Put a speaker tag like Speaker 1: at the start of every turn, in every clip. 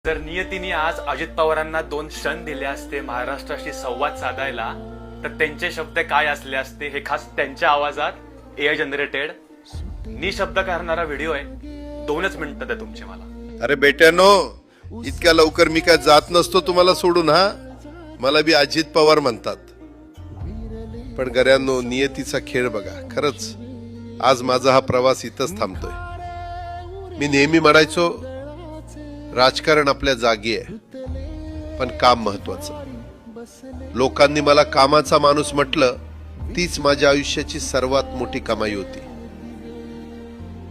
Speaker 1: जर नियतीने आज अजित पवारांना 2 क्षण दिले असते महाराष्ट्राशी संवाद साधायला, तर त्यांचे शब्द काय असले असते हे खास त्यांच्या आवाजात एआय जनरेटेड निशब्द करणारा व्हिडिओ आहे. 2च मिनिटं द्या तुमचे मला.
Speaker 2: अरे बेट्यानो, इतक्या लवकर मी काय जात नसतो तुम्हाला सोडून. हा, मला बी अजित पवार म्हणतात. पण गऱ्यांनो, नियतीचा खेळ बघा. खरंच आज माझा हा प्रवास इथंच थांबतोय. मी नेहमी म्हणायचो राजकारण आपल्या जागी आहे, पण काम महत्वाचं. लोकांनी मला कामाचा माणूस म्हटलं, तीच माझ्या आयुष्याची सर्वात मोठी कमाई होती.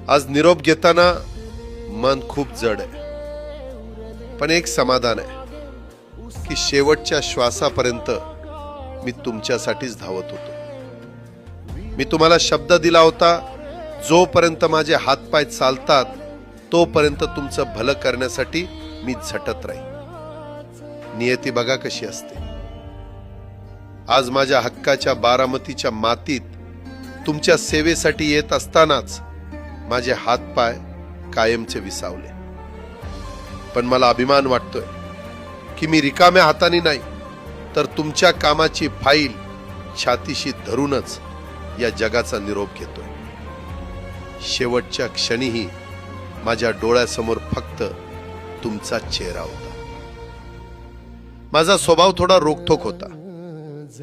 Speaker 2: आज निरोप घेताना मन खूप जड आहे, पण एक समाधान आहे की शेवटच्या श्वासापर्यंत मी तुमच्यासाठीच धावत होतो. मी तुम्हाला शब्द दिला होता, जोपर्यंत माझे हातपाय चालतात तोपर्यंत तुमचं भलं करण्यासाठी मी झटत राहील. नियती बघा कशी असते. आज माझ्या हक्काच्या बारामतीच्या मातीत तुमच्या सेवेसाठी येत असतानाच माझे हातपाय कायमचे विसावले. पण मला अभिमान वाटतोय की मी रिकाम्या हाताने नाही, तर तुमच्या कामाची फाईल छातीशी धरूनच या जगाचा निरोप घेतोय. शेवटच्या क्षणीही माझ्या डोळ्यासमोर फक्त तुमचा चेहरा होता. माझा स्वभाव थोडा रोखठोक होता.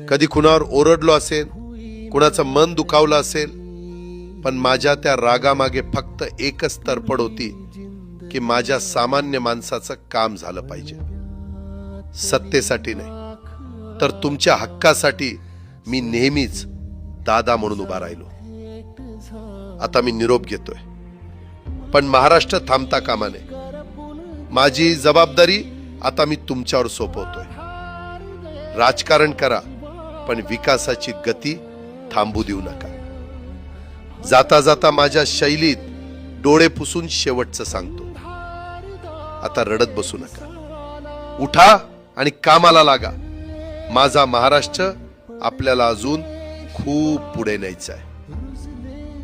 Speaker 2: कधी कुणावर ओरडलो असेल, कुणाचं मन दुखावलं असेल, पण माझ्या त्या रागामागे फक्त एकच तडफड होती की माझ्या सामान्य माणसाचं काम झालं पाहिजे. सत्तेसाठी नाही, तर तुमच्या हक्कासाठी मी नेहमीच दादा म्हणून उभा राहिलो. आता मी निरोप घेतोय, पण महाराष्ट्र थांबता कामा नये. माझी जबाबदारी आता मी तुमच्यावर सोपवतोय. राजकारण करा, पण विकासाची गती थांबू देऊ नका. जाता जाता माझ्या शैलीत डोळे पुसून शेवटचं सांगतो, आता रडत बसू नका. उठा आणि कामाला लागा. माझा महाराष्ट्र आपल्याला अजून खूप पुढे न्यायचा आहे.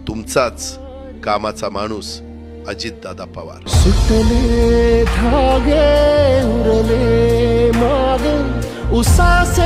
Speaker 2: तुमचाच कामाचा माणूस अजितदादा पवार.
Speaker 3: सुटले धागे उरले माग उसासे